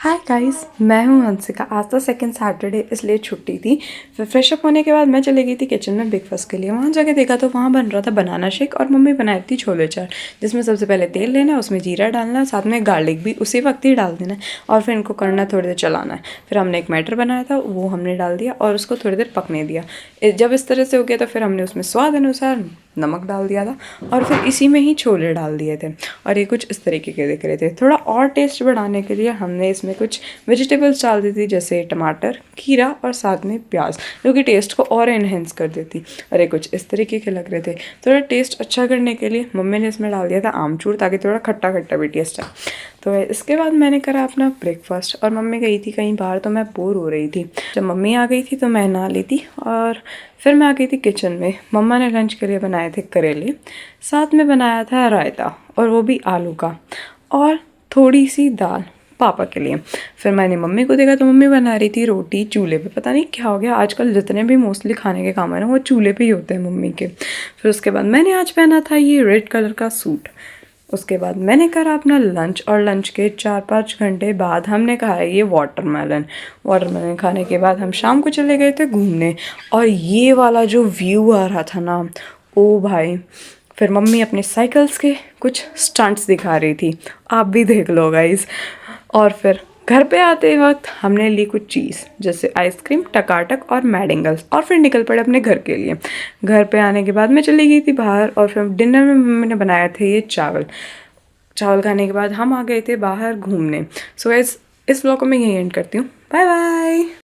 Hi guys, मैं हूँ हंसिका। आज तो सेकंड सैटरडे इसलिए छुट्टी थी। फिर फ्रेश अप होने के बाद मैं चली गई थी किचन में ब्रेकफास्ट के लिए। वहाँ जाके देखा तो वहाँ बन रहा था बनाना शेक और मम्मी बनाई थी छोले चाट, जिसमें सबसे पहले तेल लेना है, उसमें जीरा डालना है, साथ में गार्लिक भी उसी वक्त ही डाल देना है और फिर इनको करना थोड़ी देर चलाना है। फिर हमने एक मैटर बनाया था, वो हमने डाल दिया और उसको थोड़ी देर पकने दिया। जब इस तरह से हो गया तो फिर हमने उसमें स्वाद अनुसार नमक डाल दिया था और फिर इसी में ही छोले डाल दिए थे और ये कुछ इस तरीके के दिख रहे थे। थोड़ा और टेस्ट बढ़ाने के लिए हमने इसमें कुछ वेजिटेबल्स डाल दी थी, जैसे टमाटर, खीरा और साथ में प्याज, जो कि टेस्ट को और इन्हेंस कर देती। और ये कुछ इस तरीके के लग रहे थे। थोड़ा टेस्ट अच्छा करने के लिए मम्मी ने इसमें डाल दिया था आमचूर, ताकि थोड़ा खट्टा खट्टा भी टेस्ट आए। तो इसके बाद मैंने करा अपना ब्रेकफास्ट और मम्मी गई थी कहीं बाहर, तो मैं बोर हो रही थी। जब मम्मी आ गई थी तो मैं नहा ली थी और फिर मैं आ गई थी किचन में। मम्मा ने लंच के लिए बनाए थे करेले, साथ में बनाया था रायता और वो भी आलू का, और थोड़ी सी दाल पापा के लिए। फिर मैंने मम्मी को देखा तो मम्मी बना रही थी रोटी चूल्हे पे। पता नहीं क्या हो गया, आजकल जितने भी मोस्टली खाने के काम है ना वो चूल्हे पे ही होते हैं मम्मी के। फिर उसके बाद मैंने आज पहना था ये रेड कलर का सूट। उसके बाद मैंने करा अपना लंच और लंच के 4-5 घंटे बाद हमने खाया ये वाटरमेलन। वाटरमेलन खाने के बाद हम शाम को चले गए थे घूमने, और ये वाला जो व्यू आ रहा था ना, ओ भाई। फिर मम्मी अपने साइकिल्स के कुछ स्टंट्स दिखा रही थी, आप भी देख लो गाइस। और फिर घर पे आते वक्त हमने ली कुछ चीज़, जैसे आइसक्रीम, टकाटक और मैडिंगल्स, और फिर निकल पड़े अपने घर के लिए। घर पे आने के बाद मैं चली गई थी बाहर और फिर डिनर में मम्मी ने बनाया थे ये चावल। चावल खाने के बाद हम आ गए थे बाहर घूमने। सो इस व्लॉग को मैं यहीं एंड करती हूँ। Bye bye.